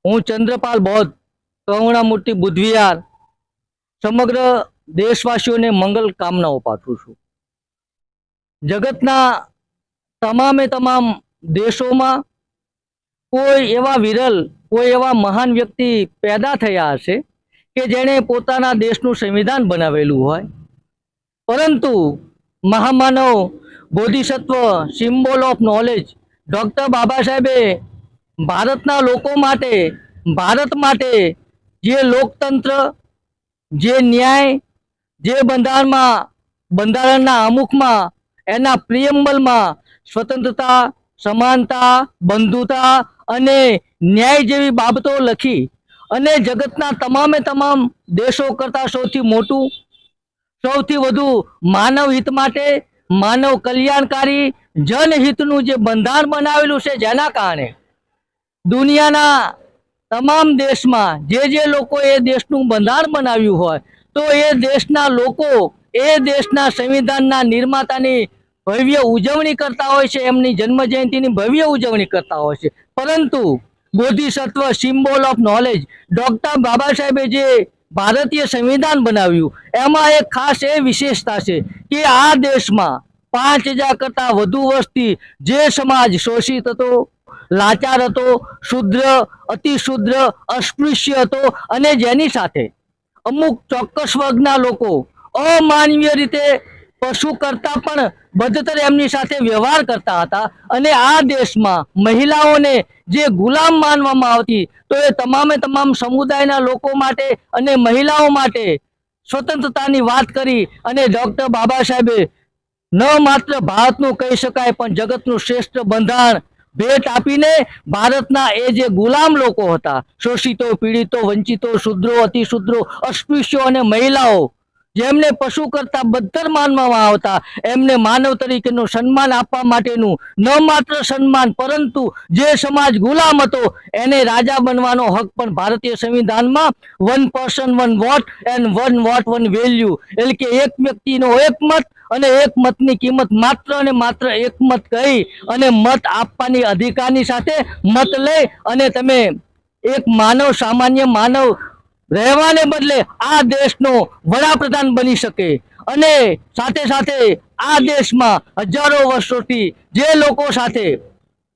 હું ચંદ્રપાલ બૌદ્ધ કરુણામૂર્તિ બુદ્ધવિહાર સમગ્ર દેશવાસીઓને મંગલ કામનાઓ પાઠવું છું। જગતના તમામે તમામ દેશોમાં કોઈ એવા વિરલ કોઈ એવા મહાન વ્યક્તિ પેદા થયા હશે કે જેણે પોતાના દેશનું સંવિધાન બનાવેલું હોય, પરંતુ મહામાનવ બોધિસત્વ સિમ્બોલ ઓફ નોલેજ ડૉક્ટર બાબા સાહેબે ભારતના લોકો માટે, ભારત માટે જે લોકતંત્ર, જે ન્યાય, જે બંધારણના આમુખમાં એના પ્રિયમ્બલમાં સ્વતંત્રતા, સમાનતા, બંધુતા અને ન્યાય જેવી બાબતો લખી અને જગતના તમામે તમામ દેશો કરતાં સૌથી મોટું, સૌથી વધુ માનવ હિત માટે, માનવ કલ્યાણકારી જનહિતનું જે બંધારણ બનાવેલું છે, જેના કારણે દુનિયાના તમામ દેશમાં જે લોકો એ દેશનું બંધારણ બનાવ્યું હોય તો એ દેશના લોકો એ દેશના સંવિધાનના નિર્માતાની ભવ્ય ઉજવણી કરતા હોય છે, એમની જન્મ જયંતિની ભવ્ય ઉજવણી કરતા હોય છે। પરંતુ બોધિસત્વ સિમ્બોલ ઓફ નોલેજ ડૉક્ટર બાબા સાહેબે જે ભારતીય સંવિધાન બનાવ્યું એમાં એક ખાસ એ વિશેષતા છે કે આ દેશમાં 5000 કરતાં વધુ વસ્તી, જે સમાજ શોષિત હતો, લાચાર હતો, શુદ્ર, અતિશુદ્ર, અસ્પૃશ્ય હતો અને જેની સાથે અમુક ચોક્કસ વર્ગના લોકો અમાનવીય રીતે પશુ કરતાં પણ બદતર એમની સાથે વ્યવહાર કરતા હતા અને આ દેશમાં મહિલાઓને જે ગુલામ માનવામાં આવતી, તો એ તમામે તમામ સમુદાયના લોકો માટે અને મહિલાઓ માટે સ્વતંત્રતાની વાત કરી અને ડૉક્ટર બાબા સાહેબે ન માત્ર ભારતનું કહી શકાય પણ જગતનું શ્રેષ્ઠ બંધારણ ભેટ આપીને ભારતના એ જે ગુલામ લોકો હતા, શોષિતો, પીડિતો, વંચિતો, શુદ્રો, અતિશુદ્રો, અસ્પૃશ્યો અને મહિલાઓ, જેમને પશુ કરતા બદતર માનવામાં આવતા, એમને માનવ તરીકેનું સન્માન આપવા માટેનું ન માત્ર સન્માન પરંતુ જે સમાજ ગુલામ હતો એને રાજા બનવાનો હક પણ ભારતીય સંવિધાનમાં 1 person 1 vote and 1 vote 1 value, એટલે કે એક વ્યક્તિનો એક મત અને એક મતની કિંમત માત્ર અને માત્ર એક મત કહી અને મત આપવાની અધિકારની સાથે મત લઈ અને તમે એક માનવ, સામાન્ય માનવ રહેવાને બદલે આ દેશનો વડાપ્રધાન બની શકે અને સાથે સાથે આ દેશમાં હજારો વર્ષોથી જે લોકો સાથે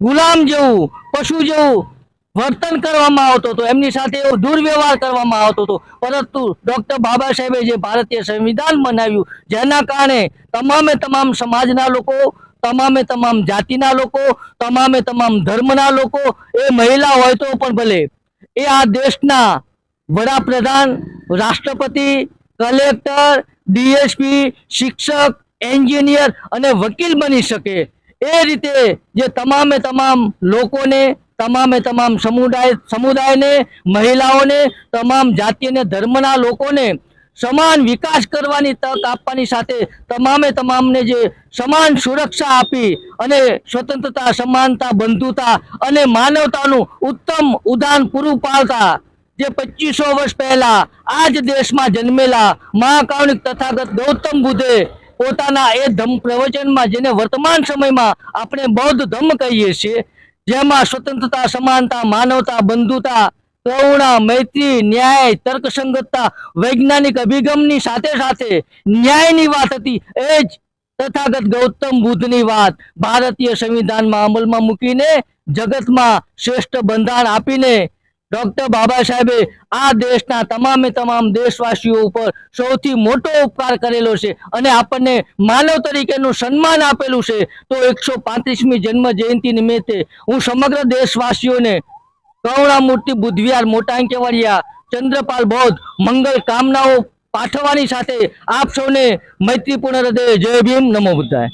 ગુલામ જેવું, પશુ જેવું વર્તન કરવામાં આવતો હતો, એમની સાથે એવો દુર્વ્યવહાર કરવામાં આવતો હતો, પરંતુ ડૉક્ટર બાબા સાહેબે જે ભારતીય સંવિધાન બનાવ્યું જેના કારણે તમામે તમામ સમાજના લોકો, તમામે તમામ જાતિના લોકો, તમામે તમામ ધર્મના લોકો, એ મહિલા હોય તો પણ ભલે, એ આ દેશના વડાપ્રધાન, રાષ્ટ્રપતિ, કલેક્ટર, ડીએસપી, શિક્ષક, એન્જિનિયર અને વકીલ બની શકે એ રીતે જે તમામે તમામ લોકોને, તમામે તમામ સમુદાયને, મહિલાઓને, તમામ જાતિ અને ધર્મના લોકોને સમાન વિકાસ કરવાની તક આપવાની સાથે તમામે તમામને જે સમાન સુરક્ષા આપી અને સ્વતંત્રતા, સમાનતા, બંધુતા અને માનવતાનું ઉત્તમ ઉદાહરણ પૂરું પાડતા જે 2500 વર્ષ પહેલા આ જ દેશમાં જન્મેલા મહાકારુણિક તથાગત ગૌતમ બુદ્ધે પોતાના એ ધમ્મ પ્રવચનમાં, જેને વર્તમાન સમયમાં આપણે બૌદ્ધ ધમ્મ કહીએ છીએ, જેમાં સ્વતંત્રતા, સમાનતા, માનવતા, બંધુતા, કરુણા, મૈત્રી, ન્યાય, તર્કસંગતતા, વૈજ્ઞાનિક અભિગમની સાથે સાથે ન્યાયની વાત હતી, એ જ તથાગત ગૌતમ બુદ્ધની વાત ભારતીય સંવિધાનમાં અમલમાં મૂકીને જગતમાં શ્રેષ્ઠ બંધારણ આપીને ડૉક્ટર બાબા સાહેબે આ દેશના તમામે તમામ દેશવાસીઓ ઉપર સૌથી મોટો ઉપકાર કરેલો છે અને આપણને માનવ તરીકેનું સન્માન આપેલું છે। તો 135મી જન્મ જયંતિ નિમિત્તે હું સમગ્ર દેશવાસીઓને કરુણામૂર્તિ બુદ્ધવિહાર મોટા અંકેવાડિયા ચંદ્રપાલ બૌદ્ધ મંગલ કામનાઓ પાઠવવાની સાથે આપ સૌને મૈત્રીપૂર્ણ હૃદય જય ભીમ, નમો બુદ્ધાય।